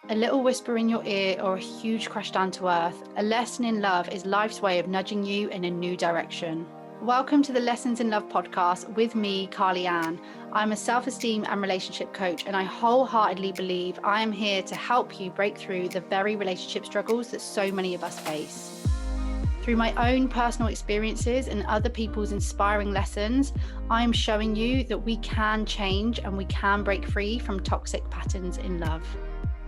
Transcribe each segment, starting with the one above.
A little whisper in your ear or a huge crash down to earth, a lesson in love is life's way of nudging you in a new direction. Welcome to the Lessons in Love podcast with me, Carly Ann. I'm a self-esteem and relationship coach, and I wholeheartedly believe I am here to help you break through the very relationship struggles that so many of us face. Through my own personal experiences and other people's inspiring lessons, I am showing you that we can change and we can break free from toxic patterns in love.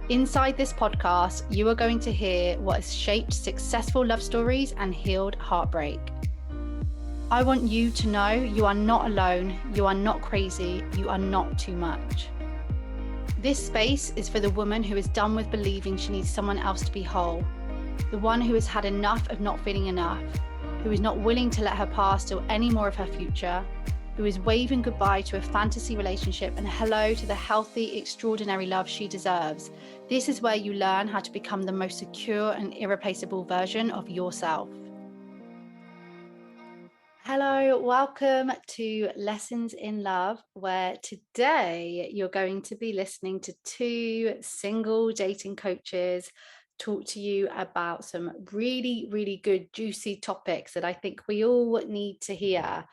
Inside this podcast, you are going to hear what has shaped successful love stories and healed heartbreak. I want you to know you are not alone, you are not crazy, you are not too much. This space is for the woman who is done with believing she needs someone else to be whole, the one who has had enough of not feeling enough, who is not willing to let her past steal any more of her future, who is waving goodbye to a fantasy relationship and hello to the healthy, extraordinary love she deserves. This is where you learn how to become the most secure and irreplaceable version of yourself. Hello, welcome to Lessons in Love, where today you're going to be listening to two single dating coaches talk to you about some really, really good, juicy topics that I think we all need to hear.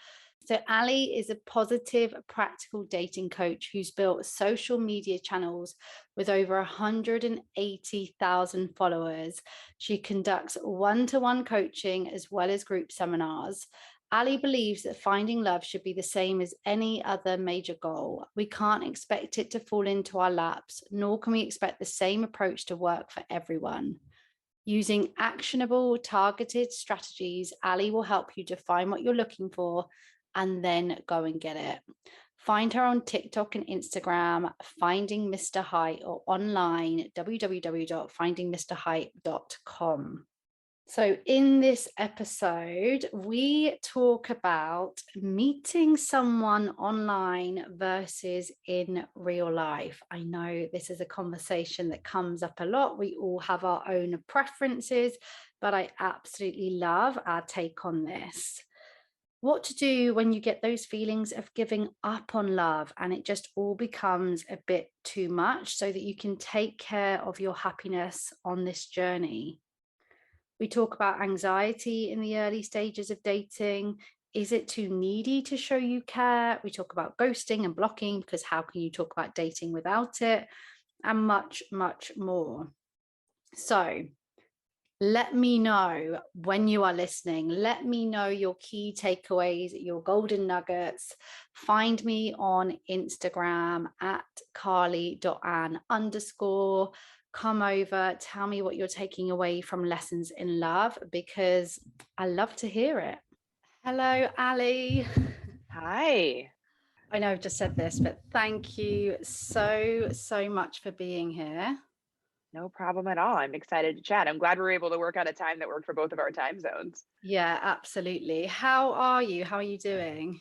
So Ali is a positive, practical dating coach who's built social media channels with over 180,000 followers. She conducts one-to-one coaching as well as group seminars. Ali believes that finding love should be the same as any other major goal. We can't expect it to fall into our laps, nor can we expect the same approach to work for everyone. Using actionable, targeted strategies, Ali will help you define what you're looking for and then go and get it. Find her on TikTok and Instagram, Findingmrheight, or online, www.findingmrheight.com. So in this episode, we talk about meeting someone online versus in real life. I know this is a conversation that comes up a lot. We all have our own preferences, but I absolutely love our take on this. What to do when you get those feelings of giving up on love and it just all becomes a bit too much so that you can take care of your happiness on this journey. We talk about anxiety in the early stages of dating. Is it too needy to show you care? We talk about ghosting and blocking, because how can you talk about dating without it? And much, much more. So let me know when you are listening. Let me know your key takeaways, your golden nuggets. Find me on Instagram at carly.ann_. Come over, tell me what you're taking away from Lessons in Love, because I love to hear it. Hello, Ali. Hi. I know I've just said this, but thank you so much for being here. No problem at all. I'm excited to chat. I'm glad we were able to work out a time that worked for both of our time zones. Yeah, absolutely. How are you? How are you doing?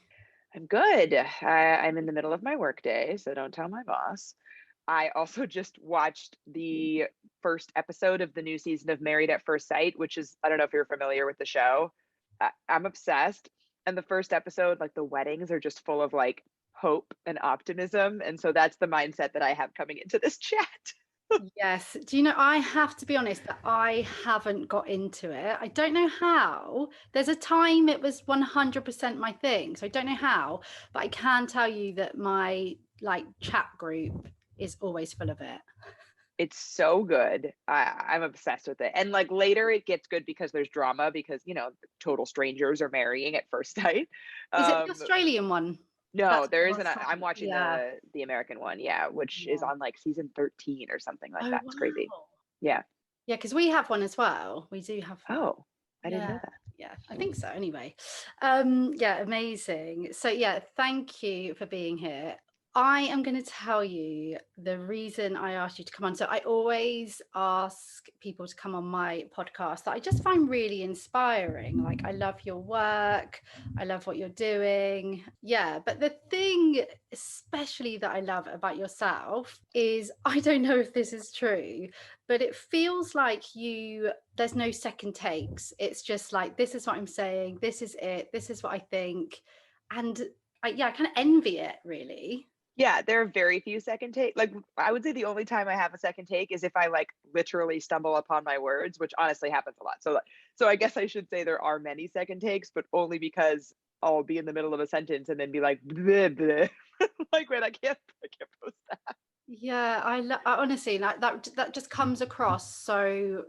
I'm good. I'm in the middle of my workday, so don't tell my boss. I also just watched the first episode of the new season of Married at First Sight, which is, I don't know if you're familiar with the show. I'm obsessed. And the first episode, like the weddings are just full of like hope and optimism. And so that's the mindset that I have coming into this chat. Yes. Do you know, I have to be honest that I haven't got into it. I don't know how. There's a time it was 100% my thing. So I don't know how, but I can tell you that my chat group is always full of it. It's so good. I'm obsessed with it. And like later it gets good because there's drama because, total strangers are marrying at first sight. Is it the Australian one? No, That's there what isn't. I'm watching yeah. the American one, yeah, which is Yeah. on like season 13 or something like Oh, that. It's crazy. wow. Yeah. Yeah, because we have one as well. We do have one. Oh, I didn't Yeah. know that. Yeah, I think so anyway. Yeah, amazing. So yeah, thank you for being here. I am going to tell you the reason I asked you to come on. So I always ask people to come on my podcast that I just find really inspiring. Like, I love your work. I love what you're doing. Yeah. But the thing, especially that I love about yourself is, I don't know if this is true, but it feels like there's no second takes. It's just like, this is what I'm saying. This is it. This is what I think. And I kind of envy it, really. Yeah, there are very few second take. Like, I would say the only time I have a second take is if I like literally stumble upon my words, which honestly happens a lot. So I guess I should say there are many second takes, but only because I'll be in the middle of a sentence and then be like, bleh, bleh. Like, wait, I can't post that. Yeah, I honestly, like, that just comes across so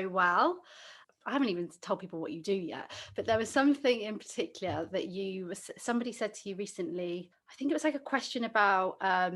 well. I haven't even told people what you do yet, but there was something in particular that somebody said to you recently. I think it was like a question about, are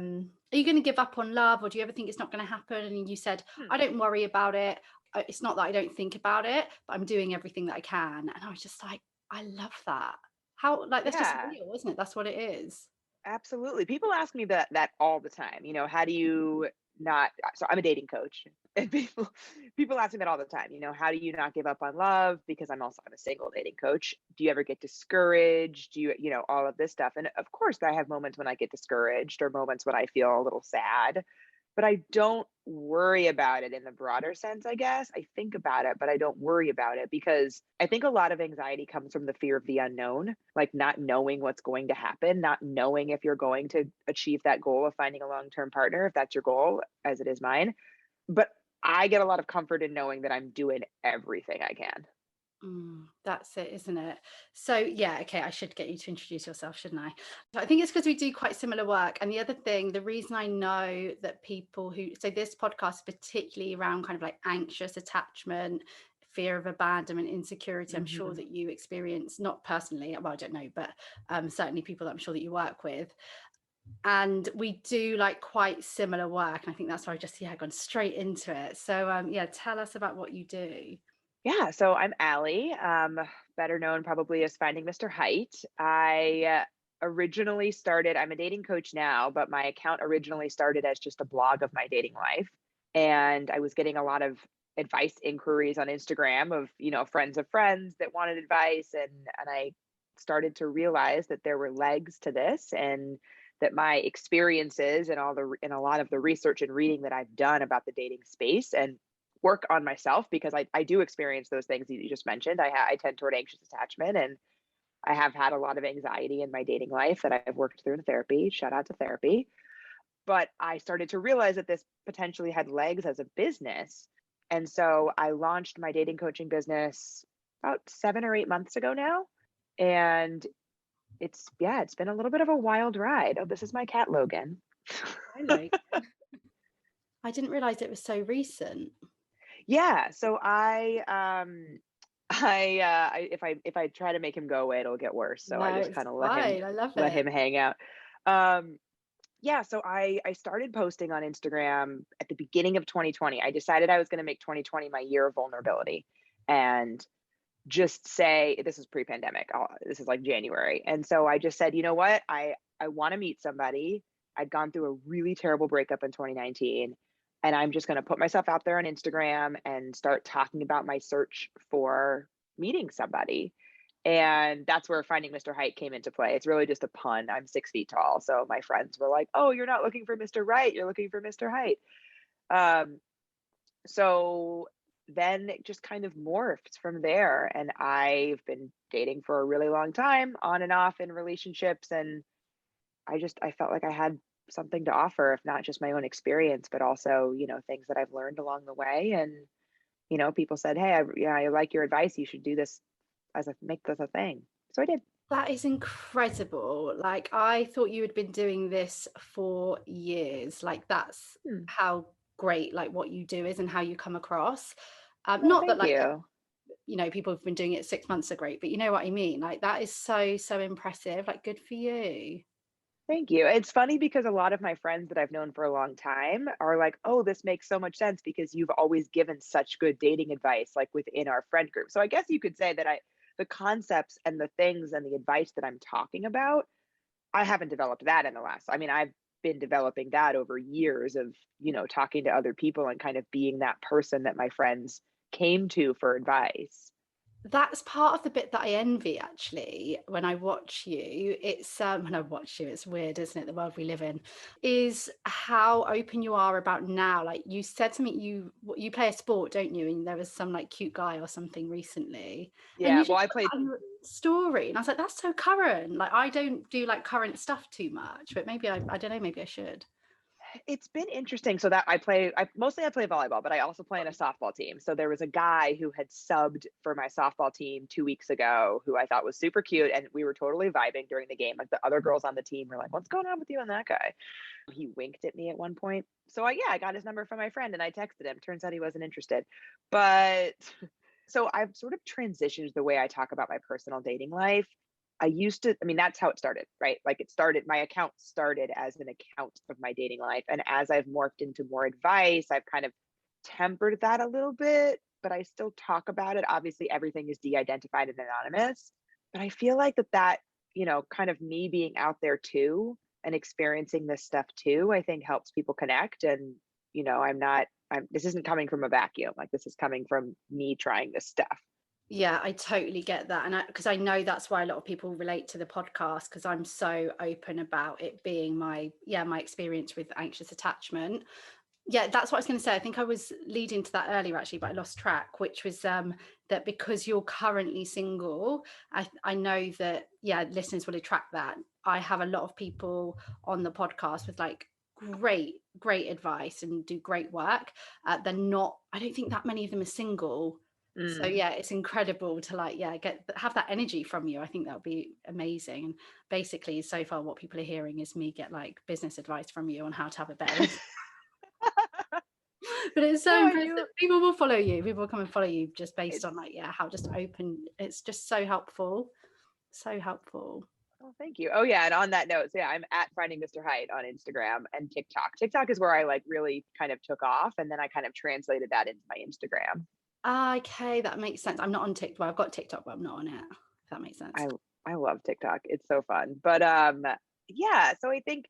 you going to give up on love, or do you ever think it's not going to happen? And you said, Hmm. I don't worry about it. It's not that I don't think about it, but I'm doing everything that I can. And I was just like, I love that. How, like, that's just Yeah. real, isn't it? That's what it is. Absolutely. People ask me that all the time. How do you not so I'm a dating coach and people ask me that all the time. How do you not give up on love? Because I'm a single dating coach. Do you ever get discouraged? Do all of this stuff? And of course I have moments when I get discouraged or moments when I feel a little sad, but I don't worry about it in the broader sense, I guess. I think about it, but I don't worry about it because I think a lot of anxiety comes from the fear of the unknown, like not knowing what's going to happen, not knowing if you're going to achieve that goal of finding a long term partner, if that's your goal, as it is mine. But I get a lot of comfort in knowing that I'm doing everything I can. That's it, isn't it? So, yeah, okay, I should get you to introduce yourself, shouldn't I? So I think it's because we do quite similar work. And the other thing, the reason I know that so this podcast is particularly around kind of like anxious attachment, fear of abandonment, insecurity. I'm sure Hmm. that you experience, not personally, well, I don't know, but certainly people that I'm sure that you work with. And we do like quite similar work. And I think that's why I just, yeah, gone straight into it. So, yeah, tell us about what you do. Yeah, so I'm Allie, better known probably as Finding Mr. Height. I originally started, I'm a dating coach now, but my account originally started as just a blog of my dating life. And I was getting a lot of advice inquiries on Instagram of, friends of friends that wanted advice. And I started to realize that there were legs to this and that my experiences and a lot of the research and reading that I've done about the dating space and work on myself because I do experience those things that you just mentioned. I tend toward anxious attachment and I have had a lot of anxiety in my dating life that I've worked through in therapy. Shout out to therapy. But I started to realize that this potentially had legs as a business. And so I launched my dating coaching business about 7 or 8 months ago now. And it's been a little bit of a wild ride. Oh, this is my cat Logan. I like. I didn't realize it was so recent. Yeah, so if I try to make him go away, it'll get worse. So I No, just it's kind of fine. I love let it. him hang out. Um, yeah, so I started posting on Instagram at the beginning of 2020. I decided I was going to make 2020 my year of vulnerability, and just say this is pre-pandemic. This is like January, and so I just said, you know what, I want to meet somebody. I'd gone through a really terrible breakup in 2019, and I'm just going to put myself out there on Instagram and start talking about my search for meeting somebody. And that's where Finding Mr. Height came into play. It's really just a pun. I'm 6 feet tall, so my friends were like, "Oh, you're not looking for Mr. Right, you're looking for Mr. Height." Um, so then it just kind of morphed from there. And I've been dating for a really long time, on and off in relationships. And I felt like I had something to offer, if not just my own experience, but also, things that I've learned along the way. And, people said, "Hey, I like your advice. You should do this make this a thing." So I did. That is incredible. Like, I thought you had been doing this for years. Like, that's Hmm. how great, like, what you do is and how you come across. Oh, Not that, thank like, you. people who've been doing it 6 months are great, but you know what I mean? Like, that is so impressive. Like, good for you. Thank you. It's funny because a lot of my friends that I've known for a long time are like, "Oh, this makes so much sense because you've always given such good dating advice, like within our friend group." So I guess you could say that the concepts and the things and the advice that I'm talking about, I haven't developed that in the last. I mean, I've been developing that over years of, talking to other people and kind of being that person that my friends came to for advice. That's part of the bit that I envy actually when I watch you. It's when I watch you, it's weird, isn't it? The world we live in is how open you are about now. Like you said something, you play a sport, don't you? And there was some like cute guy or something recently, and Yeah, you well, just I put played. that on your story, and I was like, that's so current. Like I don't do like current stuff too much, but maybe I don't know, maybe I should. It's been interesting. So that I play volleyball, but I also play in a softball team. So there was a guy who had subbed for my softball team 2 weeks ago who I thought was super cute. And we were totally vibing during the game. Like the other girls on the team were like, what's going on with you and that guy? He winked at me at one point. So I got his number from my friend and I texted him. Turns out he wasn't interested. But so I've sort of transitioned the way I talk about my personal dating life. I mean, that's how it started, right? Like my account started as an account of my dating life. And as I've morphed into more advice, I've kind of tempered that a little bit, but I still talk about it. Obviously, everything is de identified and anonymous. But I feel like kind of me being out there too and experiencing this stuff too, I think helps people connect. And, this isn't coming from a vacuum. Like this is coming from me trying this stuff. Yeah, I totally get that. And because I know that's why a lot of people relate to the podcast, because I'm so open about it being my experience with anxious attachment. Yeah, that's what I was going to say. I think I was leading to that earlier actually, but I lost track, which was that because you're currently single, I know that, yeah, listeners will attract that. I have a lot of people on the podcast with like great advice and do great work. I don't think that many of them are single. So Mm. yeah, it's incredible to like, yeah, have that energy from you. I think that would be amazing. And basically, so far, what people are hearing is me get like business advice from you on how to have a better. But it's so No, I impressive. do. People will follow you. People will come and follow you just based on It's like, yeah, how just open. It's just so helpful. So helpful. Oh, thank you. Oh, yeah. And on that note, so yeah, I'm at Findingmrheight on Instagram and TikTok. TikTok is where I like really kind of took off, and then I kind of translated that into my Instagram. Okay, that makes sense. I'm not on TikTok. Well, I've got TikTok, but I'm not on it. If that makes sense. I I love TikTok. It's so fun. But yeah, so I think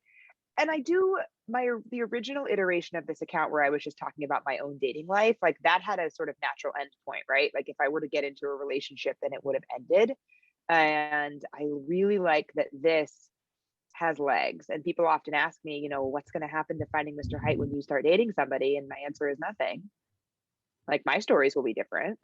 and I do the original iteration of this account where I was just talking about my own dating life, like that had a sort of natural end point, right? Like if I were to get into a relationship, then it would have ended. And I really like that this has legs. And people often ask me, what's going to happen to Finding Mr. Height when you start dating somebody? And my answer is nothing. Like my stories will be different,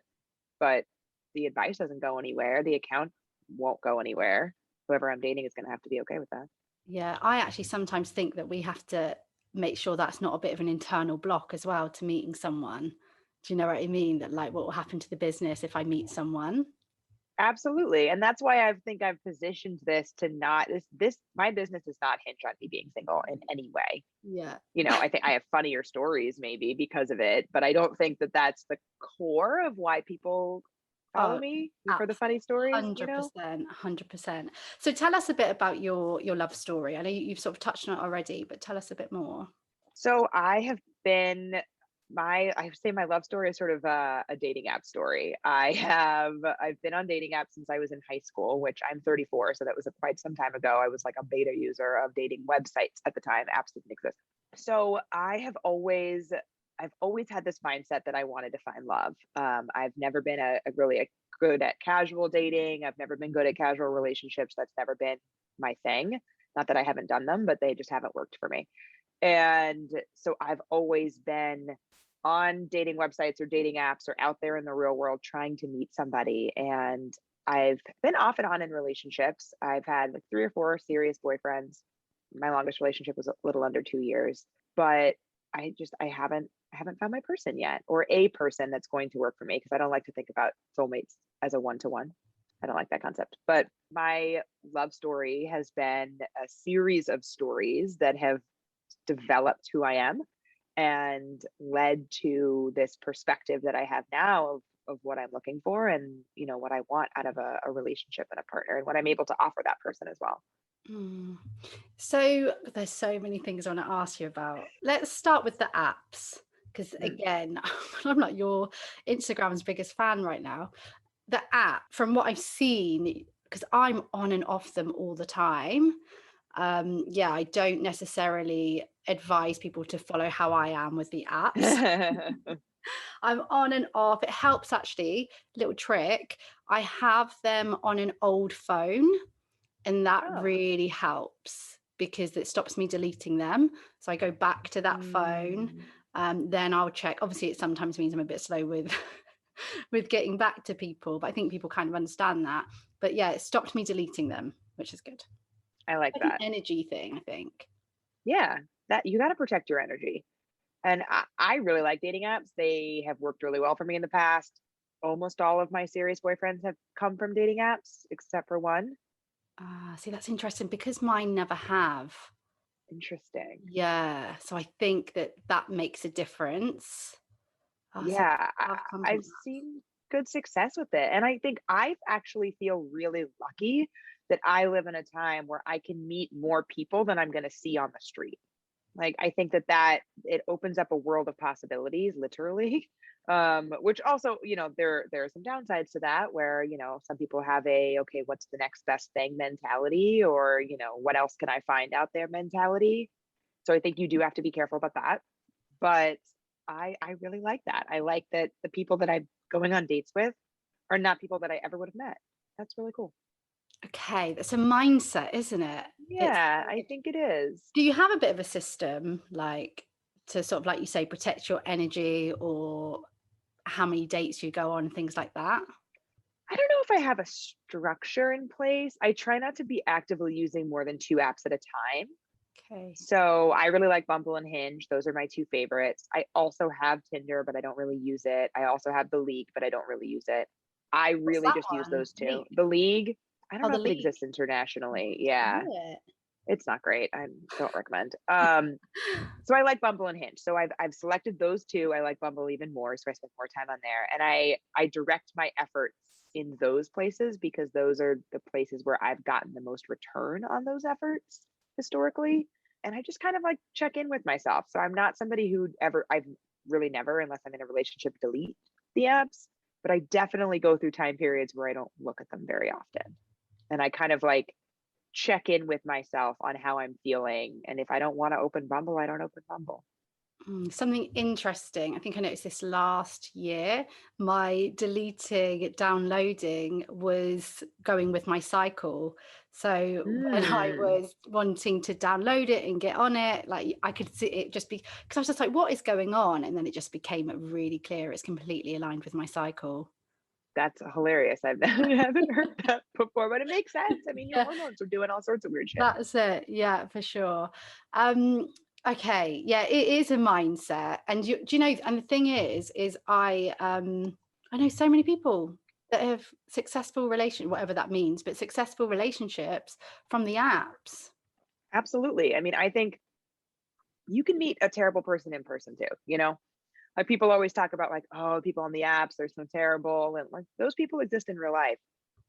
but the advice doesn't go anywhere. The account won't go anywhere. Whoever I'm dating is going to have to be okay with that. Yeah, I actually sometimes think that we have to make sure that's not a bit of an internal block as well to meeting someone. Do you know what I mean? That like what will happen to the business if I meet someone? Absolutely. And that's why I think I've positioned this to not this my business is not hinged on me being single in any way. Yeah. I think I have funnier stories maybe because of it, but I don't think that that's the core of why people follow Oh, me for the funny absolutely. stories. 100%, 100%. So tell us a bit about your love story. I know you've sort of touched on it already, but tell us a bit more. So I have been I say my love story is sort of a dating app story. I've been on dating apps since I was in high school, which I'm 34, so that was quite some time ago. I was like a beta user of dating websites at the time. Apps didn't exist. So I've always had this mindset that I wanted to find love. I've never been a good at casual dating. I've never been good at casual relationships. That's never been my thing. Not that I haven't done them, but they just haven't worked for me. And so I've always been on dating websites or dating apps or out there in the real world trying to meet somebody. And I've been off and on in relationships. I've had like 3 or 4 serious boyfriends. My longest relationship was a little under 2 years, but I haven't found my person yet, or a person that's going to work for me, because I don't like to think about soulmates as a one-to-one. I don't like that concept. But my love story has been a series of stories that have developed who I am and led to this perspective that I have now of what I'm looking for, and what I want out of a relationship and a partner, and what I'm able to offer that person as well. Mm. So there's so many things I want to ask you about. Let's start with the apps. Because Mm. again, I'm like your Instagram's biggest fan right now. The app, from what I've seen, because I'm on and off them all the time. Yeah, I don't necessarily advise people to follow how I am with the apps. I'm on and off. It helps actually, little trick. I have them on an old phone, and that Oh. really helps because it stops me deleting them. So I go back to that phone. Mm. Then I'll check. Obviously, it sometimes means I'm a bit slow with with getting back to people, but I think people kind of understand that. But yeah, it stopped me deleting them, which is good. I like Like an that. energy thing, I think. Yeah, that you got to protect your energy. And I really like dating apps. They have worked really well for me in the past. Almost all of my serious boyfriends have come from dating apps, except for one. Ah, see, that's interesting because mine never have. Interesting. Yeah, so I think that that makes a difference. Oh, so Yeah, have come from I've seen good success with it. And I think I actually feel really lucky that I live in a time where I can meet more people than I'm going to see on the street. Like, I think that it opens up a world of possibilities, literally. Which also, there are some downsides to that where, some people have okay, what's the next best thing mentality, or, what else can I find out there mentality. So I think you do have to be careful about that. But I really like that. I like that the people that I'm going on dates with are not people that I ever would have met. That's really cool. okay, that's a mindset, isn't it? It's Yeah, I think it is. do you have a bit of a system like to sort of like you say protect your energy or how many dates you go on, things like that? I don't know if I have a structure in place. I try not to be actively using more than 2 apps at a time. Okay. So I really like Bumble and Hinge. Those are my 2 favorites. I also have Tinder, but I don't really use it. I also have The League, but I don't really use it. I What's really that just use one? those 2. League. The League, I don't Oh, know the if it league. exists internationally. Try Yeah, it. it's not great. I don't recommend. So I like Bumble and Hinge. So I've selected those 2. I like Bumble even more, so I spend more time on there. And I direct my efforts in those places because those are the places where I've gotten the most return on those efforts historically. And I just kind of like check in with myself. So I'm not somebody who ever I've really never, unless I'm in a relationship, delete the apps. But I definitely go through time periods where I don't look at them very often. And I kind of like check in with myself on how I'm feeling. And if I don't want to open Bumble, I don't open Bumble. Something interesting. I think I noticed this last year. My deleting, downloading was going with my cycle. So when I Mm, was wanting to download it and get on it, like I could see it just be because I was just like, what is going on? And then it just became really clear. It's completely aligned with my cycle. that's hilarious. I haven't heard that before, but it makes sense. I mean, your Yeah. hormones are doing all sorts of weird shit. That's it. Yeah, for sure. Um, okay. Yeah, it is a mindset. And do you know, and the thing is I know so many people that have successful whatever that means, but successful relationships from the apps. Absolutely. I mean, I think you can meet a terrible person in person too. Like people always talk about like, oh, people on the apps, they're so terrible. And like those people exist in real life.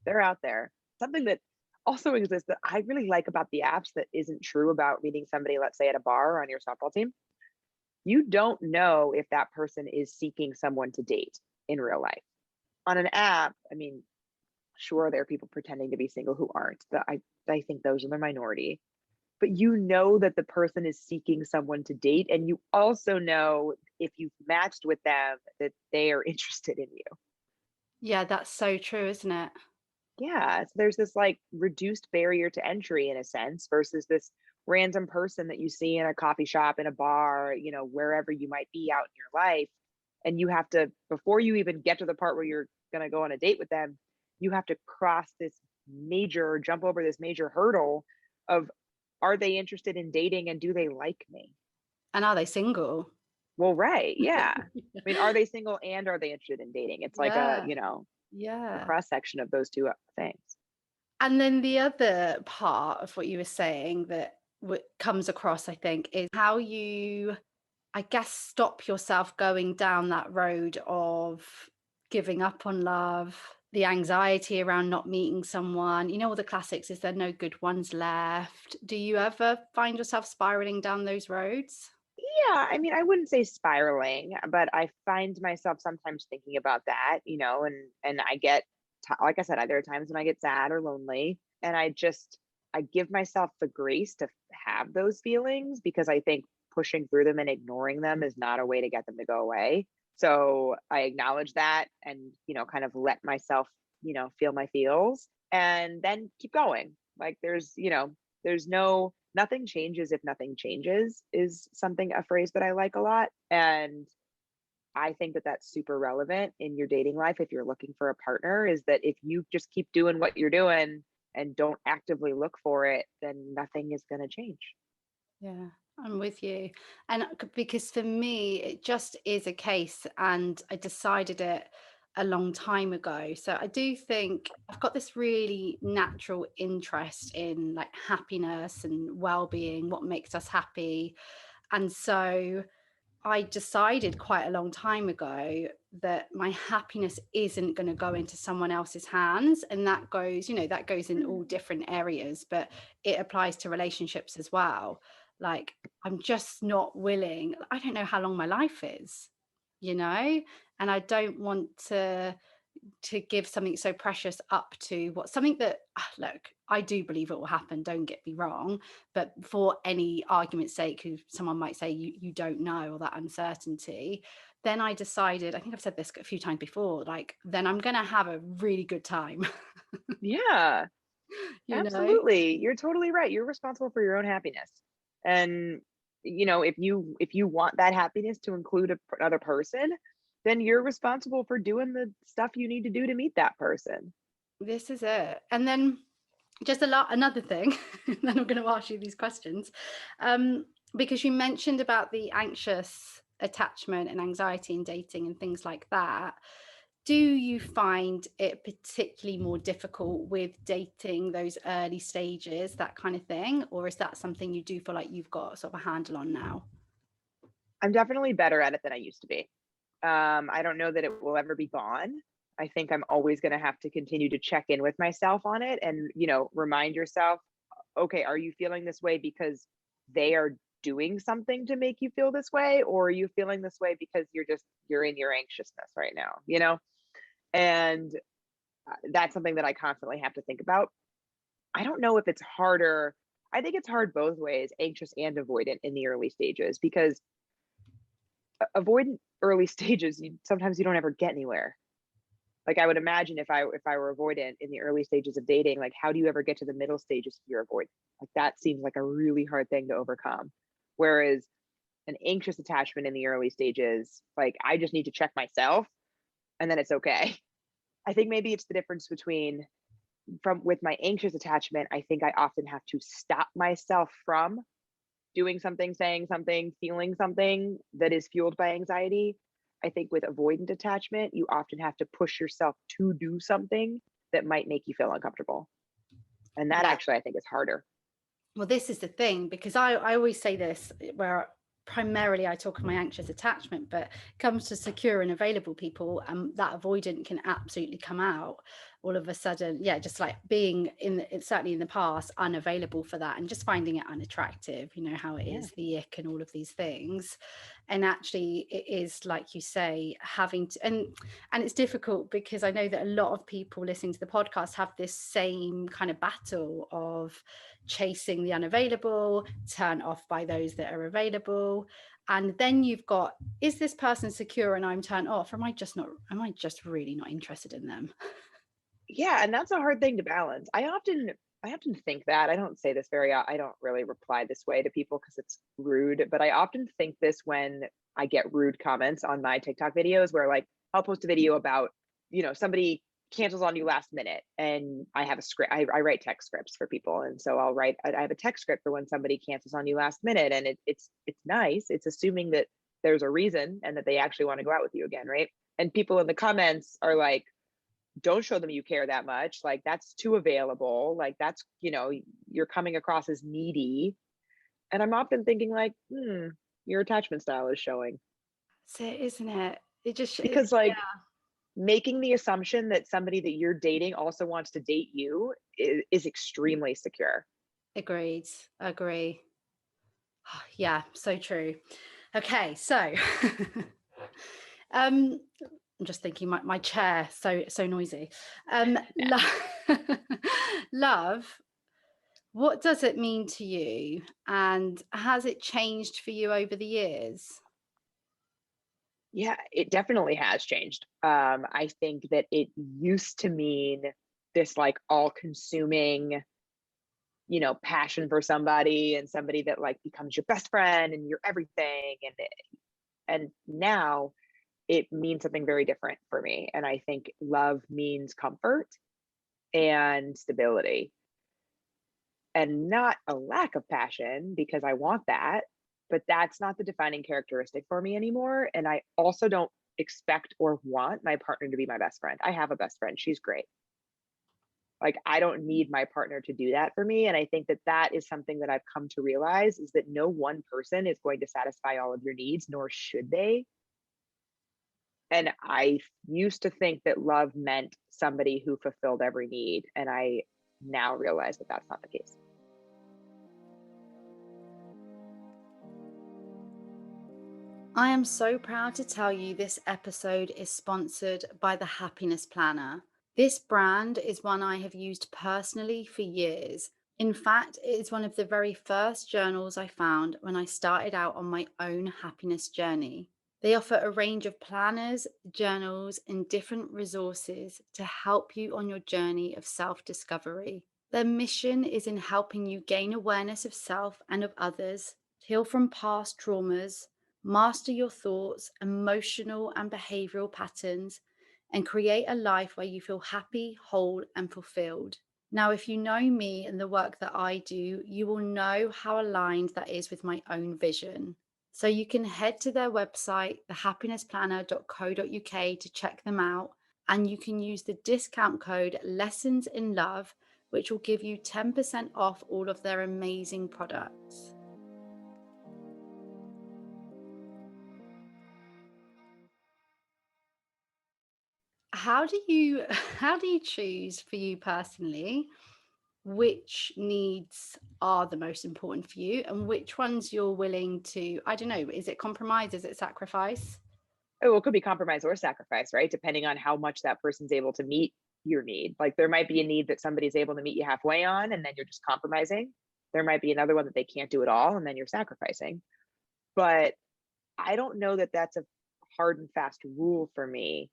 They're out there. Something that also exists that I really like about the apps that isn't true about meeting somebody, let's say at a bar or on your softball team. You don't know if that person is seeking someone to date in real life. On an app, I mean, sure, there are people pretending to be single who aren't. But I think those are the minority. But you know that the person is seeking someone to date, and you also know if you've matched with them that they are interested in you. Yeah, that's so true, isn't it? Yeah, so there's this like reduced barrier to entry in a sense versus this random person that you see in a coffee shop, in a bar, wherever you might be out in your life. And you have to, before you even get to the part where you're going to go on a date with them, you have to cross this major, jump over this major hurdle of, are they interested in dating and do they like me? And are they single? Well, right. Yeah. I mean, are they single and are they interested in dating? It's like Yeah, a yeah. cross section of those two things. And then the other part of what you were saying that comes across, I think, is how you, I guess, stop yourself going down that road of giving up on love, the anxiety around not meeting someone. You know, all the classics, is there no good ones left? Do you ever find yourself spiraling down those roads? Yeah, I mean, I wouldn't say spiraling, but I find myself sometimes thinking about that, and I get, like I said, there are times when I get sad or lonely, and I give myself the grace to have those feelings because I think pushing through them and ignoring them is not a way to get them to go away. So I acknowledge that and, kind of let myself, feel my feels and then keep going. Like there's nothing changes if nothing changes is a phrase that I like a lot. And I think that that's super relevant in your dating life if you're looking for a partner, is that if you just keep doing what you're doing and don't actively look for it, then nothing is going to change. Yeah, I'm with you. And because for me, it just is a case, and I decided it a long time ago. So I do think I've got this really natural interest in like happiness and well-being, what makes us happy. And so I decided quite a long time ago that my happiness isn't going to go into someone else's hands. And that goes, that goes in all different areas, but it applies to relationships as well. Like, I'm just not willing. I don't know how long my life is, and I don't want to give something so precious up to something that, look, I do believe it will happen, don't get me wrong, but for any argument's sake, who someone might say you don't know, or that uncertainty, then I decided, I think I've said this a few times before, like, then I'm gonna have a really good time. Yeah, you know absolutely. You're totally right. You're responsible for your own happiness. And if you want that happiness to include another person, then you're responsible for doing the stuff you need to do to meet that person. this is it. And then just another thing, then I'm going to ask you these questions, because you mentioned about the anxious attachment and anxiety in dating and things like that. Do you find it particularly more difficult with dating those early stages, that kind of thing, or is that something you do feel like you've got sort of a handle on now? I'm definitely better at it than I used to be. I don't know that it will ever be gone. I think I'm always going to have to continue to check in with myself on it and, remind yourself, okay, are you feeling this way because they are doing something to make you feel this way? Or are you feeling this way because you're in your anxiousness right now? And that's something that I constantly have to think about. I don't know if it's harder. I think it's hard both ways, anxious and avoidant in the early stages, because avoidant early stages, sometimes you don't ever get anywhere. Like I would imagine if I were avoidant in the early stages of dating, like how do you ever get to the middle stages if you're avoidant? Like that seems like a really hard thing to overcome. Whereas an anxious attachment in the early stages, like I just need to check myself and then it's okay. I think maybe it's the difference between from with my anxious attachment, I think I often have to stop myself from doing something, saying something, feeling something that is fueled by anxiety. I think with avoidant attachment, you often have to push yourself to do something that might make you feel uncomfortable. And that Yeah. actually, I think, is harder. Well, this is the thing, because I always say this, where primarily I talk of my anxious attachment, but it comes to secure and available people, that avoidant can absolutely come out all of a sudden. Yeah, just like being certainly in the past, unavailable for that and just finding it unattractive, how it Yeah. is, the ick and all of these things. And actually it is, like you say, having to, and it's difficult because I know that a lot of people listening to the podcast have this same kind of battle of chasing the unavailable, turn off by those that are available. And then you've got, is this person secure and I'm turned off? Or am I just really not interested in them? Yeah, and that's a hard thing to balance. I often think that. I don't say this I don't really reply this way to people because it's rude, but I often think this when I get rude comments on my TikTok videos where like I'll post a video about, somebody cancels on you last minute and I have a script. I write text scripts for people. And so I have a text script for when somebody cancels on you last minute. And it's nice. It's assuming that there's a reason and that they actually want to go out with you again, right? And people in the comments are like, don't show them you care that much. Like that's too available. Like that's, you're coming across as needy. And I'm often thinking like, your attachment style is showing. So, isn't it? It just, Because yeah, like making the assumption that somebody that you're dating also wants to date you is extremely secure. agreed. Agree. Yeah, so true. Okay, so I'm just thinking, my chair so noisy. Love. What does it mean to you? And has it changed for you over the years? Yeah, it definitely has changed. I think that it used to mean this like all consuming, passion for somebody and somebody that like becomes your best friend and your everything. And now it means something very different for me. And I think love means comfort and stability and not a lack of passion because I want that, but that's not the defining characteristic for me anymore. And I also don't expect or want my partner to be my best friend. I have a best friend. She's great. Like I don't need my partner to do that for me. And I think that that is something that I've come to realize is that no one person is going to satisfy all of your needs, nor should they. And I used to think that love meant somebody who fulfilled every need. And I now realize that that's not the case. I am so proud to tell you this episode is sponsored by the Happiness Planner. This brand is one I have used personally for years. In fact, it is one of the very first journals I found when I started out on my own happiness journey. They offer a range of planners, journals, and different resources to help you on your journey of self discovery. Their mission is in helping you gain awareness of self and of others, heal from past traumas, master your thoughts, emotional and behavioral patterns, and create a life where you feel happy, whole, and fulfilled. Now, if you know me and the work that I do, you will know how aligned that is with my own vision. So you can head to their website, thehappinessplanner.co.uk, to check them out. And you can use the discount code Lessons in Love, which will give you 10% off all of their amazing products. How do you choose for you personally which needs are the most important for you and which ones you're willing to, I don't know, is it compromise, is it sacrifice? Oh, well, it could be compromise or sacrifice, right? Depending on how much that person's able to meet your need. Like there might be a need that somebody's able to meet you halfway on, and then you're just compromising. There might be another one that they can't do at all, and then you're sacrificing. But I don't know that that's a hard and fast rule for me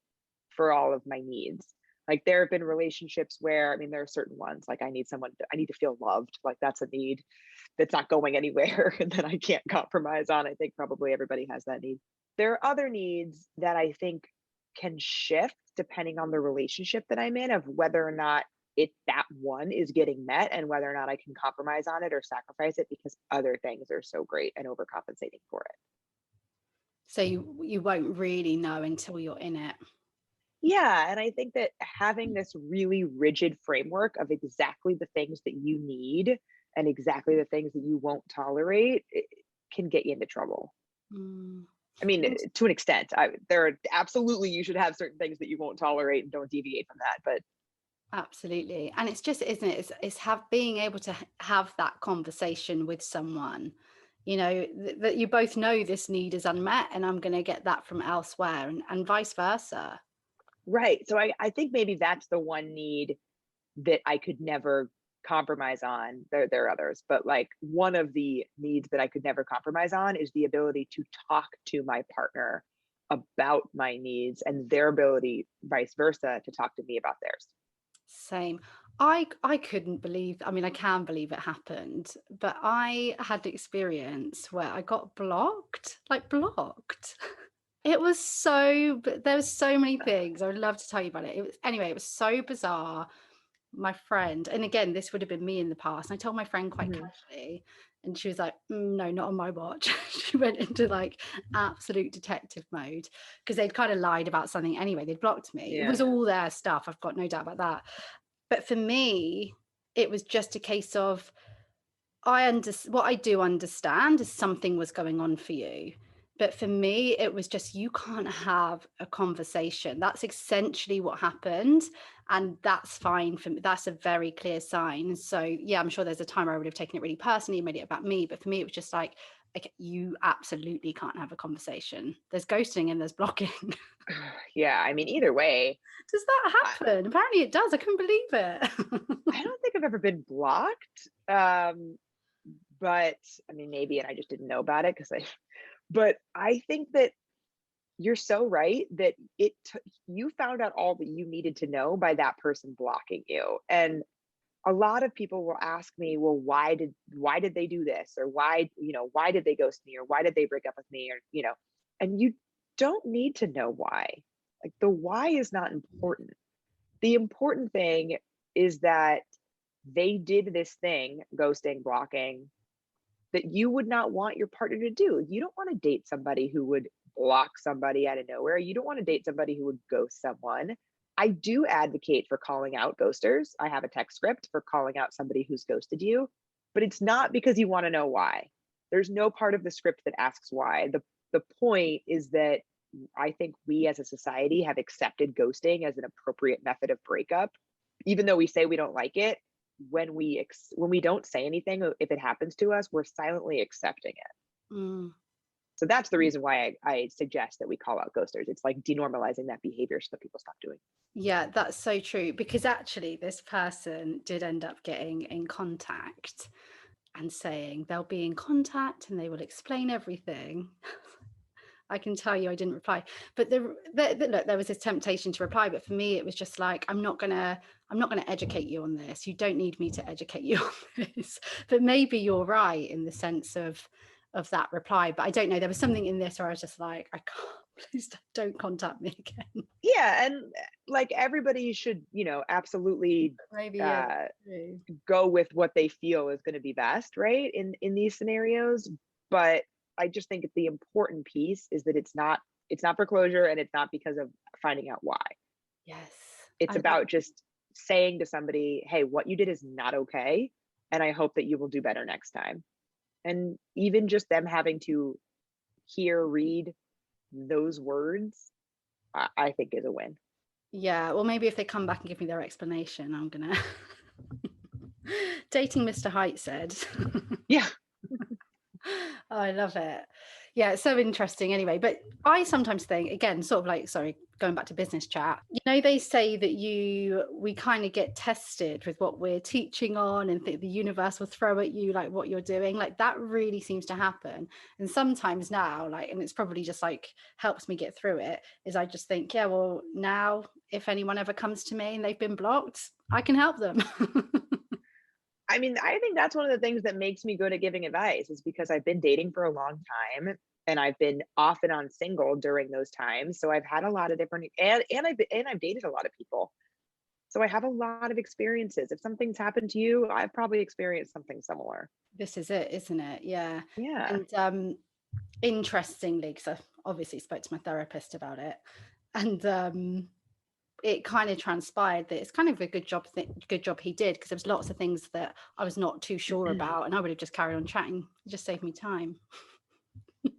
for all of my needs. Like there have been relationships where, I mean, there are certain ones, like I need to feel loved. Like that's a need that's not going anywhere and that I can't compromise on. I think probably everybody has that need. There are other needs that I think can shift depending on the relationship that I'm in, of whether or not that one is getting met and whether or not I can compromise on it or sacrifice it because other things are so great and overcompensating for it. So you won't really know until you're in it. Yeah, and I think that having this really rigid framework of exactly the things that you need and exactly the things that you won't tolerate can get you into trouble. Mm. I mean, And to an extent, there are absolutely you should have certain things that you won't tolerate and don't deviate from that. But absolutely. And it's just, isn't it? It's being able to have that conversation with someone, that you both know this need is unmet and I'm going to get that from elsewhere, and vice versa. right, so I think maybe that's the one need that I could never compromise on. There are others, but like one of the needs that I could never compromise on is the ability to talk to my partner about my needs and their ability, vice versa, to talk to me about theirs. Same. I couldn't believe, I mean, I can believe it happened, but I had the experience where I got blocked, like blocked. It was so, but there was so many things. I would love to tell you about it. It was so bizarre. My friend, and again, this would have been me in the past. And I told my friend quite Mhm. casually, and she was like, No, not on my watch." She went into like absolute detective mode because they'd kind of lied about something anyway. They'd blocked me. It Yeah. was all their stuff. I've got no doubt about that. But for me, it was just a case of what I do understand is something was going on for you. But for me, it was just, you can't have a conversation. That's essentially what happened. And that's fine for me. That's a very clear sign. So yeah, I'm sure there's a time where I would have taken it really personally and made it about me. But for me, it was just like, okay, you absolutely can't have a conversation. There's ghosting and there's blocking. Yeah, I mean, either way, Does that I, happen? Apparently it does. I couldn't believe I it. don't think I've ever been blocked. But I mean, maybe, and I just didn't know about it but I think that you're so right that you found out all that you needed to know by that person blocking you. And a lot of people will ask me, well, why did they do this? Or why did they ghost me? Or why did they break up with me? Or, and you don't need to know why. Like, the why is not important. The important thing is that they did this thing, ghosting, blocking, that you would not want your partner to do. You don't want to date somebody who would block somebody out of nowhere. You don't want to date somebody who would ghost someone. I do advocate for calling out ghosters. I have a text script for calling out somebody who's ghosted you, but it's not because you want to know why. There's no part of the script that asks why. The point is that I think we as a society have accepted ghosting as an appropriate method of breakup, even though we say we don't like it. When we don't say anything, if it happens to us, we're silently accepting it. Mm. So that's the reason why I suggest that we call out ghosters. It's like denormalizing that behavior so that people stop doing it. Yeah, that's so true, because actually this person did end up getting in contact and saying they'll be in contact and they will explain everything. I can tell you I didn't reply, but look, there was this temptation to reply, but for me it was just like, I'm not gonna educate you on this. You don't need me to educate you on this. But maybe you're right in the sense of that reply. But I don't know. There was something in this where I was just like, I can't. Please don't contact me again. Yeah, and like, everybody should, absolutely Maybe yeah. go with what they feel is going to be best, right? In these scenarios. But I just think the important piece is that it's not for closure, and it's not because of finding out why. Yes. It's about just saying to somebody, hey, what you did is not okay, and I hope that you will do better next time. And even just them having to read those words, I think is a win. Yeah, well, maybe if they come back and give me their explanation, I'm gonna Dating Mr. Height said. Yeah. Oh, I love it. Yeah, it's so interesting anyway. But I sometimes think, again, sort of like, sorry, going back to business chat, they say that we kind of get tested with what we're teaching on, and think the universe will throw at you like what you're doing. Like, that really seems to happen. And sometimes now, like, and it's probably just like helps me get through it, is I just think, yeah, well, now if anyone ever comes to me and they've been blocked, I can help them. I mean, I think that's one of the things that makes me good at giving advice, is because I've been dating for a long time, and I've been off and on single during those times. So I've had a lot of different, and I've dated a lot of people. So I have a lot of experiences. If something's happened to you, I've probably experienced something similar. This is it, isn't it? Yeah. Yeah. And interestingly, because I obviously spoke to my therapist about it, and it kind of transpired that it's kind of a good job he did, because there was lots of things that I was not too sure about, and I would have just carried on chatting. It just saved me time.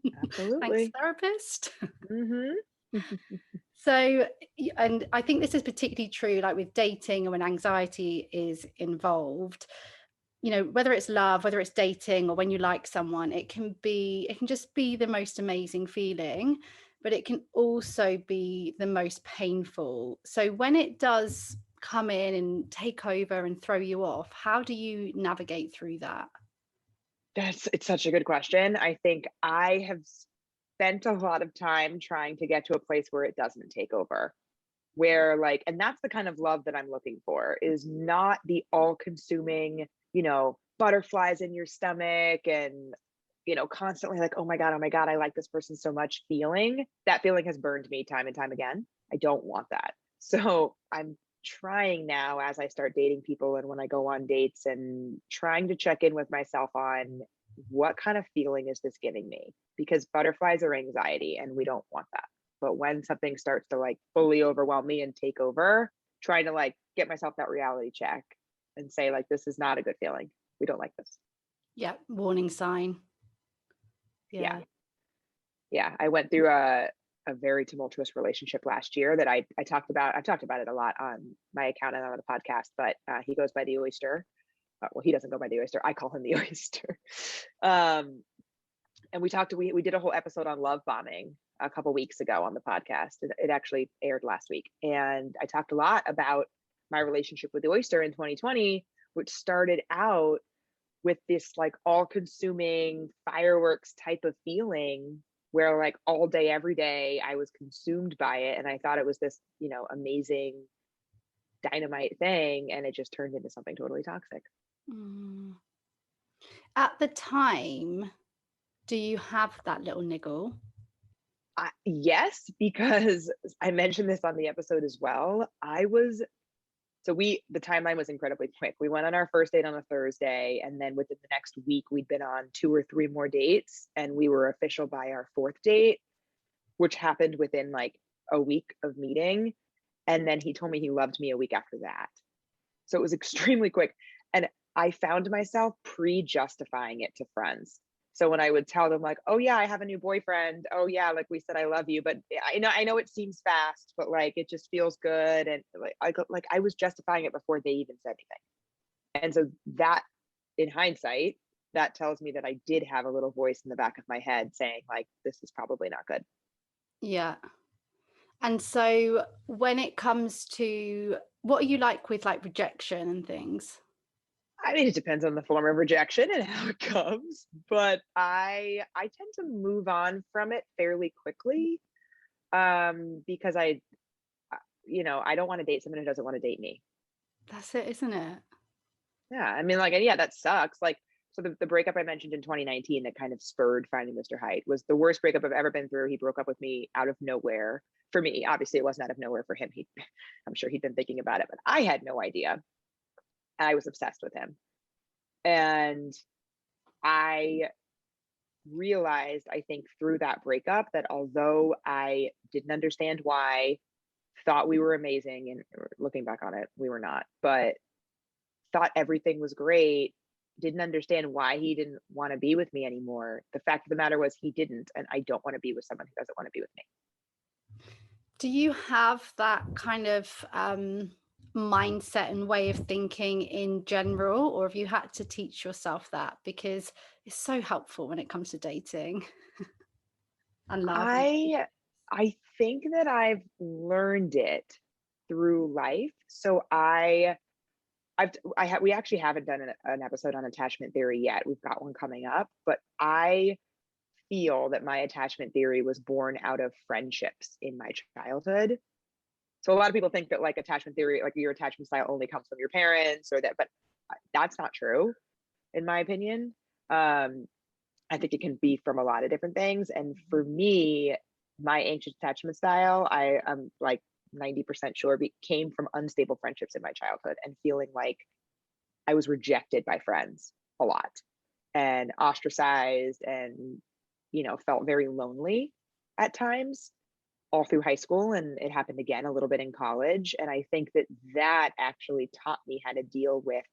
Thanks, Absolutely. therapist. Mm-hmm. So, and I think this is particularly true, like with dating and when anxiety is involved, whether it's love, whether it's dating, or when you like someone, it can just be the most amazing feeling, but it can also be the most painful. So when it does come in and take over and throw you off, how do you navigate through that? It's such a good question. I think I have spent a lot of time trying to get to a place where it doesn't take over. Where, like, and that's the kind of love that I'm looking for, is not the all-consuming, butterflies in your stomach, and constantly like, oh my God, I like this person so much feeling. That feeling has burned me time and time again. I don't want that. So I'm trying now, as I start dating people and when I go on dates, and trying to check in with myself on what kind of feeling is this giving me? Because butterflies are anxiety, and we don't want that. But when something starts to like fully overwhelm me and take over, trying to like get myself that reality check and say, like, this is not a good feeling. We don't like this. Yeah, warning sign. Yeah. Yeah. I went through a very tumultuous relationship last year that I talked about. I've talked about it a lot on my account and on the podcast, but he goes by the Oyster. Well, he doesn't go by the Oyster. I call him the Oyster. And we did a whole episode on love bombing. a couple weeks ago on the podcast. It actually aired last week. And I talked a lot about my relationship with the oyster in 2020, which started out with this like all consuming fireworks type of feeling where like all day, every day I was consumed by it. And I thought it was this, amazing dynamite thing. And it just turned into something totally toxic. Mm. At the time, do you have that little niggle? Yes, because I mentioned this on the episode as well. The timeline was incredibly quick. We went on our first date on a Thursday, and then within the next week, we'd been on 2 or 3 more dates, and we were official by our 4th date, which happened within like a week of meeting. And then he told me he loved me a week after that. So it was extremely quick. And I found myself pre-justifying it to friends. So when I would tell them like, oh yeah, I have a new boyfriend. Oh yeah, like we said, I love you. But I know it seems fast, but like it just feels good. And I was justifying it before they even said anything. And so that, in hindsight, that tells me that I did have a little voice in the back of my head saying like, this is probably not good. Yeah. And so when it comes to, what are you like with like rejection and things? I mean, it depends on the form of rejection and how it comes, but I tend to move on from it fairly quickly, because I don't want to date someone who doesn't want to date me. That's it, isn't it? Yeah, I mean, like, and yeah, that sucks. Like, so the breakup I mentioned in 2019 that kind of spurred Findingmrheight was the worst breakup I've ever been through. He broke up with me out of nowhere. For me, obviously, it wasn't out of nowhere for him. I'm sure he'd been thinking about it, but I had no idea. I was obsessed with him. And I realized, I think, through that breakup that although I didn't understand why, thought we were amazing, and looking back on it, we were not, but thought everything was great, didn't understand why he didn't want to be with me anymore. The fact of the matter was he didn't, and I don't want to be with someone who doesn't want to be with me. Do you have that kind of mindset and way of thinking in general, or have you had to teach yourself that? Because it's so helpful when it comes to dating and love. I think that I've learned it through life. So we actually haven't done an episode on attachment theory yet. We've got one coming up, but I feel that my attachment theory was born out of friendships in my childhood. So a lot of people think that like attachment theory, like your attachment style only comes from your parents or that, but that's not true in my opinion. I think it can be from a lot of different things. And for me, my anxious attachment style, I am like 90% sure came from unstable friendships in my childhood and feeling like I was rejected by friends a lot and ostracized and, felt very lonely at times all through high school. And it happened again a little bit in college. And I think that actually taught me how to deal with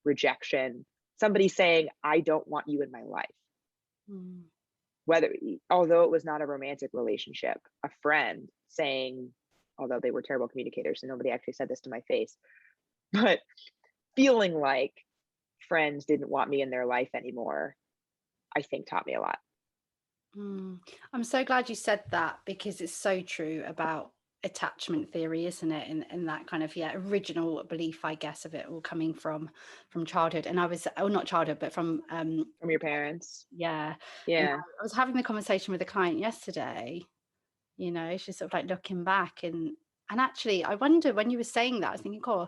rejection. Somebody saying, I don't want you in my life. Mm. Although it was not a romantic relationship, a friend saying, although they were terrible communicators, and nobody actually said this to my face, but feeling like friends didn't want me in their life anymore, I think taught me a lot. I'm so glad you said that, because it's so true about attachment theory, isn't it? In that kind of original belief, I guess, of it all coming from childhood. And I was, not childhood, but from your parents. And Yeah. I was having the conversation with a client yesterday. She's sort of like looking back, and actually I wonder, when you were saying that, I was thinking, oh,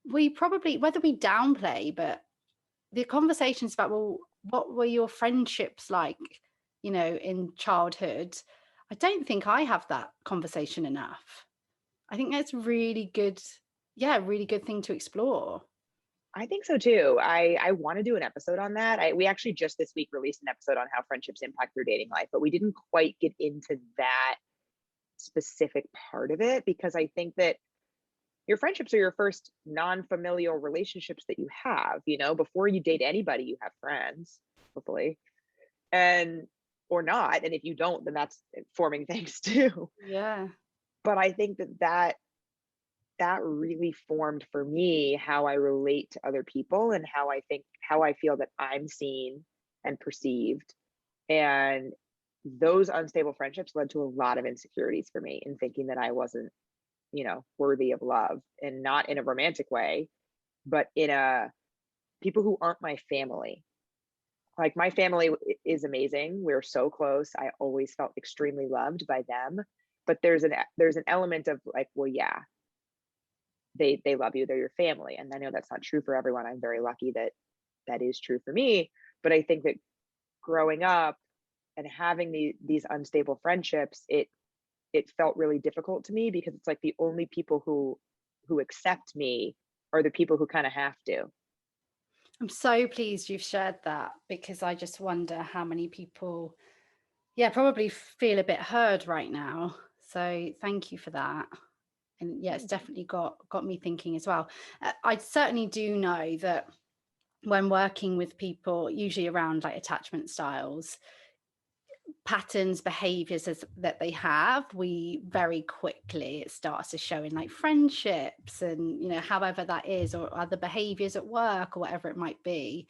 we probably, whether we downplay, but the conversations about, well, what were your friendships like, in childhood? I don't think I have that conversation enough. I think that's really good. Yeah, really good thing to explore. I think so too. I want to do an episode on that. We actually just this week released an episode on how friendships impact your dating life, but we didn't quite get into that specific part of it because I think that your friendships are your first non-familial relationships that you have. Before you date anybody, you have friends, hopefully, or not. And if you don't, then that's forming things too. Yeah. But I think that really formed for me how I relate to other people and how I feel that I'm seen and perceived. And those unstable friendships led to a lot of insecurities for me in thinking that I wasn't, worthy of love, and not in a romantic way, but in a people who aren't my family. Like, my family is amazing. We're so close. I always felt extremely loved by them. But there's an element of like, well, yeah, they love you. They're your family. And I know that's not true for everyone. I'm very lucky that that is true for me. But I think that growing up and having these unstable friendships, it felt really difficult to me, because it's like the only people who accept me are the people who kind of have to. I'm so pleased you've shared that, because I just wonder how many people, yeah, probably feel a bit heard right now. So thank you for that. And yeah, it's definitely got me thinking as well. I certainly do know that when working with people, usually around like attachment styles, patterns, behaviors that they have, we very quickly, it starts to show in like friendships and, however that is, or other behaviors at work or whatever it might be.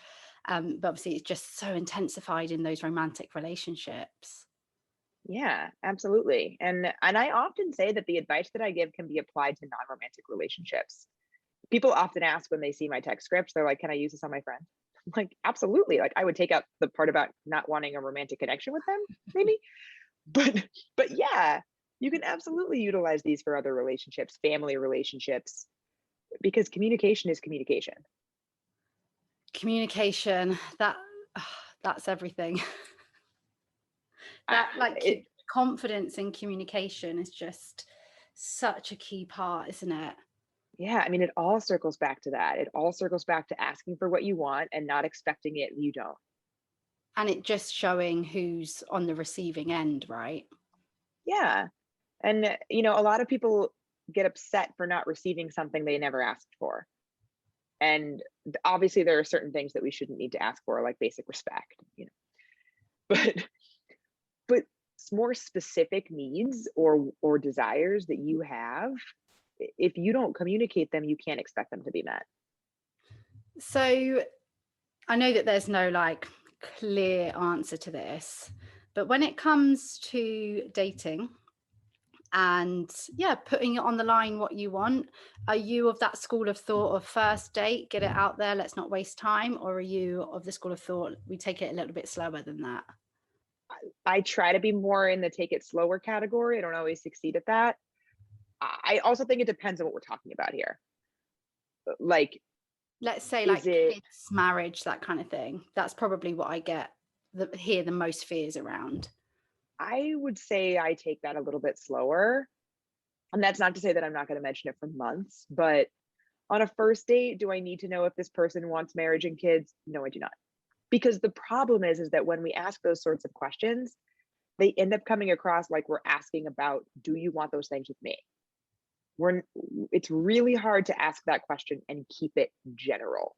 But obviously it's just so intensified in those romantic relationships. Yeah, absolutely. And I often say that the advice that I give can be applied to non-romantic relationships. People often ask when they see my text scripts, they're like, "Can I use this on my friend?" I'm like, absolutely. Like, I would take out the part about not wanting a romantic connection with them, maybe. But yeah, you can absolutely utilize these for other relationships, family relationships, because communication is communication. Communication, that's everything. I, That like it, confidence in communication is just such a key part, isn't it? yeah, I mean, it all circles back to that. It all circles back to asking for what you want and not expecting it you don't. And it just showing who's on the receiving end, right? Yeah. And, a lot of people get upset for not receiving something they never asked for. And obviously, there are certain things that we shouldn't need to ask for, like basic respect. But but more specific needs or desires that you have, if you don't communicate them, you can't expect them to be met. So I know that there's no like clear answer to this, but when it comes to dating and yeah, putting it on the line what you want, are you of that school of thought of first date, get it out there, let's not waste time? Or are you of the school of thought, we take it a little bit slower than that? I try to be more in the take it slower category. I don't always succeed at that. I also think it depends on what we're talking about here. Like, Let's say is like it, kids, marriage, that kind of thing. That's probably what I get hear the most fears around. I would say I take that a little bit slower. And that's not to say that I'm not going to mention it for months, but on a first date, do I need to know if this person wants marriage and kids? No, I do not. Because the problem is that when we ask those sorts of questions, they end up coming across like we're asking about, do you want those things with me? We're It's really hard to ask that question and keep it general.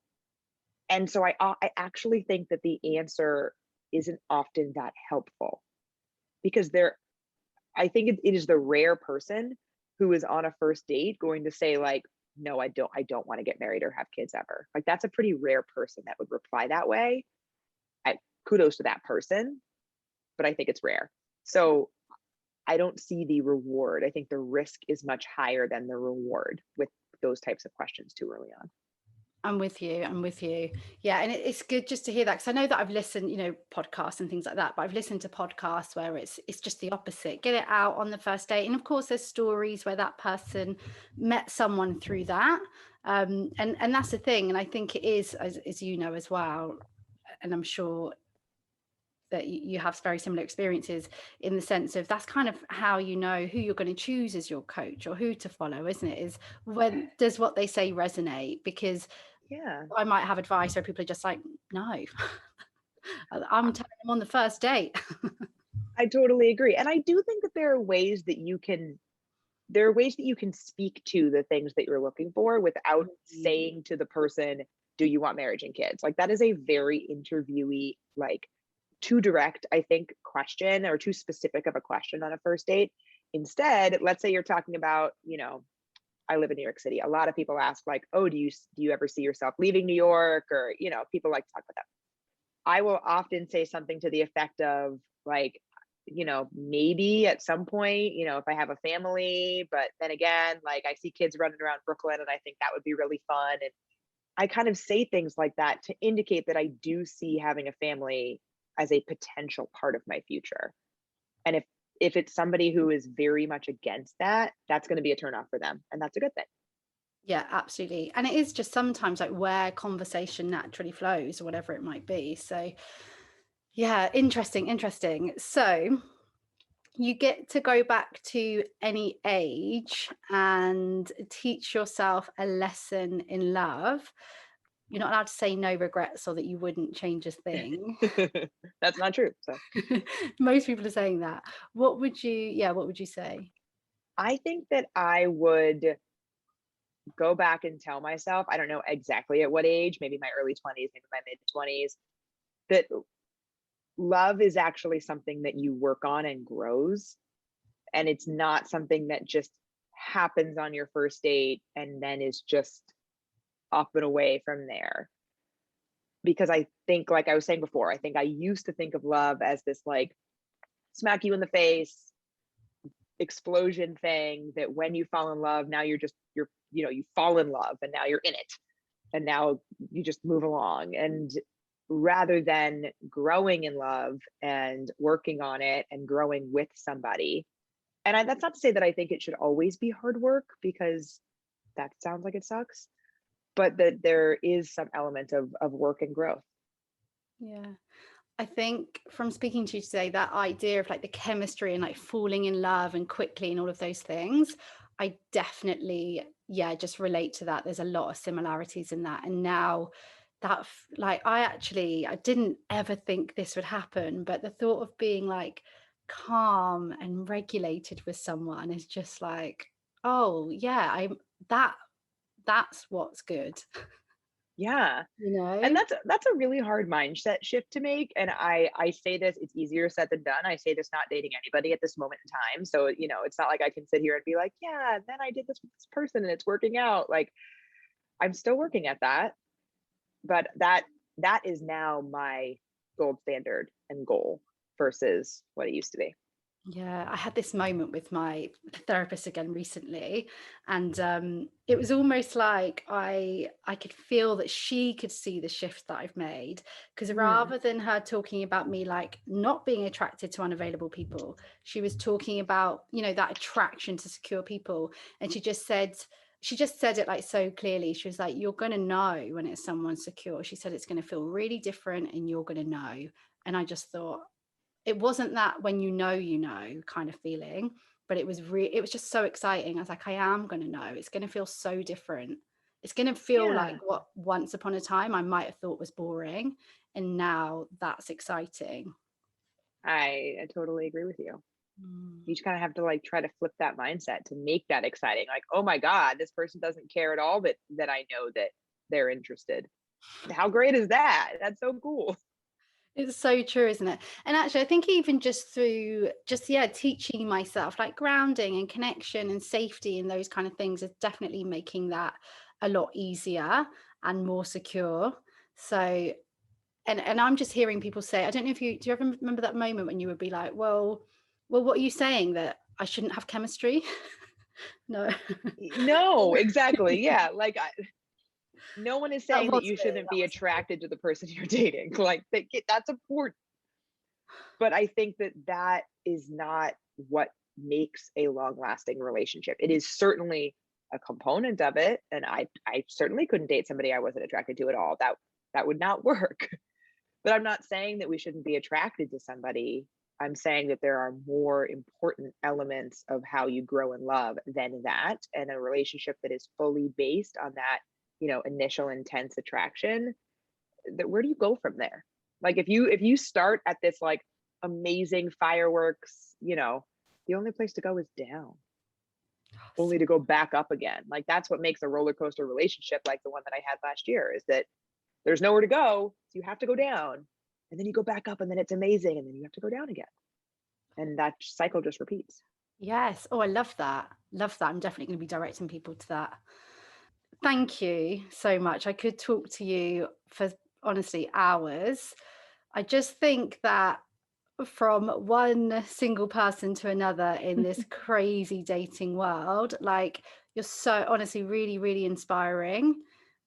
And so I actually think that the answer isn't often that helpful, because I think it is the rare person who is on a first date going to say like, no, I don't want to get married or have kids ever. Like, that's a pretty rare person that would reply that way. Kudos to that person, but I think it's rare. So I don't see the reward. I think the risk is much higher than the reward with those types of questions too early on. I'm with you. I'm with you. Yeah. And it's good just to hear that, because I know that I've listened, podcasts and things like that, but I've listened to podcasts where it's just the opposite. Get it out on the first date. And of course, there's stories where that person met someone through that. And that's the thing. And I think it is, as you know as well, and I'm sure that you have very similar experiences, in the sense of that's kind of how you know who you're going to choose as your coach or who to follow, isn't it? Is when does what they say resonate? Because Yeah, I might have advice where people are just like, no, I'm telling them on the first date. I totally agree. And I do think that there are ways that you can speak to the things that you're looking for without saying to the person, do you want marriage and kids? Like, that is a very interviewee, like, too direct, I think, question, or too specific of a question on a first date. Instead, let's say you're talking about, I live in New York City. A lot of people ask like, oh, do you ever see yourself leaving New York? Or, people like to talk about that. I will often say something to the effect of like, maybe at some point, if I have a family, but then again, like I see kids running around Brooklyn and I think that would be really fun. And I kind of say things like that to indicate that I do see having a family as a potential part of my future. And if it's somebody who is very much against that, that's going to be a turnoff for them. And that's a good thing. Yeah, absolutely. And it is just sometimes like where conversation naturally flows or whatever it might be. So yeah, interesting. So you get to go back to any age and teach yourself a lesson in love. You're not allowed to say no regrets or that you wouldn't change a thing. That's not true. So Most people are saying that. What would you say? I think that I would go back and tell myself, I don't know exactly at what age, maybe my early 20s, maybe my mid 20s, that love is actually something that you work on and grows. And it's not something that just happens on your first date and then is just up and away from there. Because I think, like I was saying before, I think I used to think of love as this like smack you in the face explosion thing that when you fall in love, now you fall in love and now you're in it. And now you just move along. And rather than growing in love and working on it and growing with somebody, and that's not to say that I think it should always be hard work, because that sounds like it sucks, but that there is some element of work and growth. Yeah. I think from speaking to you today, that idea of like the chemistry and like falling in love and quickly and all of those things, I definitely, yeah, just relate to that. There's a lot of similarities in that. And now like I didn't ever think this would happen, but the thought of being like calm and regulated with someone is just like, oh yeah, that that's what's good, Yeah. you And know? that's a really hard mindset shift to make. And I say this, it's easier said than done. I say this not dating anybody at this moment in time. So, it's not like I can sit here and be like, yeah, then I did this with this person and it's working out. Like I'm still working at that, but that is now my gold standard and goal versus what it used to be. Yeah, I had this moment with my therapist again recently, and it was almost like I could feel that she could see the shift that I've made, because Mm. rather than her talking about me like not being attracted to unavailable people, she was talking about, that attraction to secure people. And she just said it like so clearly. She was like, you're going to know when it's someone secure. She said it's going to feel really different and you're going to know. And I just thought, it wasn't that when kind of feeling, but it was just so exciting. I was like, I am going to know. It's going to feel so different. It's going to feel like Yeah, what once upon a time I might have thought was boring, and now that's exciting. I totally agree with you. Mm. You just kind of have to like try to flip that mindset to make that exciting. Like, oh my God, this person doesn't care at all, but that I know that they're interested. How great is that? That's so cool. It's so true, isn't it? And actually, I think even just through yeah, teaching myself like grounding and connection and safety and those kind of things is definitely making that a lot easier and more secure. So, and I'm just hearing people say, I don't know if do you ever remember that moment when you would be like, well, what are you saying, that I shouldn't have chemistry? No. No, exactly. Yeah. Like no one is That saying that was you me. shouldn't That be was me. attracted to the person you're dating. Like that's important. But I think that is not what makes a long lasting relationship. It is certainly a component of it. And I certainly couldn't date somebody I wasn't attracted to at all. That would not work. But I'm not saying that we shouldn't be attracted to somebody. I'm saying that there are more important elements of how you grow in love than that. And a relationship that is fully based on that, initial intense attraction, that where do you go from there? Like if you start at this like amazing fireworks, the only place to go is down, So only to go back up again. Like that's what makes a roller coaster relationship like the one that I had last year, is that there's nowhere to go. So you have to go down and then you go back up and then it's amazing and then you have to go down again. And that cycle just repeats. yes. Oh, I love that. Love that. I'm definitely going to be directing people to that. Thank you so much. I could talk to you for honestly hours. I just think that from one single person to another in this crazy dating world. Like, you're so honestly really, really inspiring.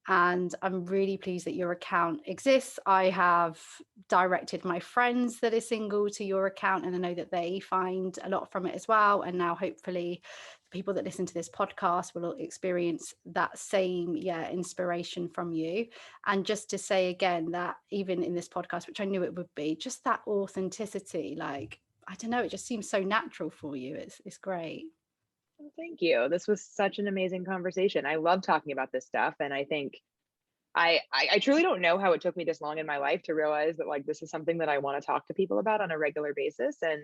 And I'm really pleased that your account exists. I have directed my friends that are single to your account, and I know that they find a lot from it as well. And now, hopefully, the people that listen to this podcast will experience that same, inspiration from you. And just to say again that even in this podcast, which I knew it would be, just that authenticity, like, I don't know, it just seems so natural for you. It's great. Well, thank you. This was such an amazing conversation. I love talking about this stuff, and I think I truly don't know how it took me this long in my life to realize that like this is something that I want to talk to people about on a regular basis. And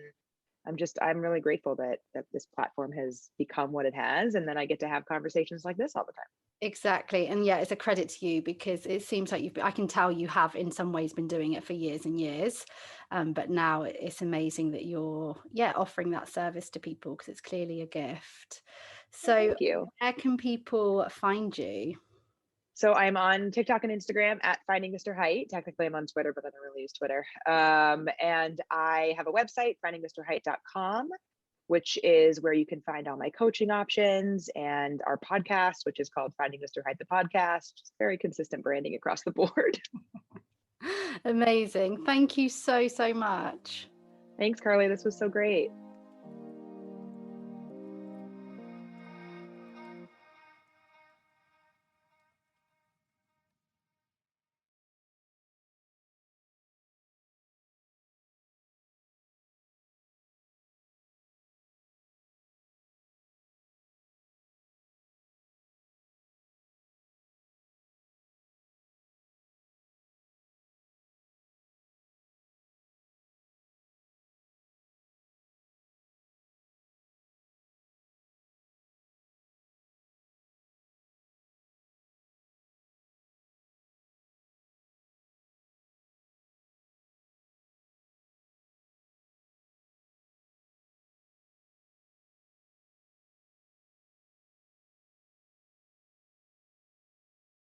I'm really grateful that this platform has become what it has, and then I get to have conversations like this all the time. Exactly. And yeah, it's a credit to you because it seems like I can tell you have in some ways been doing it for years and years. But now it's amazing that you're, offering that service to people because it's clearly a gift. Well, So thank you. where can people find you? So I'm on TikTok and Instagram at Finding Mr. Height. Technically, I'm on Twitter, but I don't really use Twitter. And I have a website, findingmrheight.com, which is where you can find all my coaching options and our podcast, which is called Finding Mr. Height, the podcast. Just very consistent branding across the board. Amazing. Thank you so, so much. Thanks, Carly. This was so great.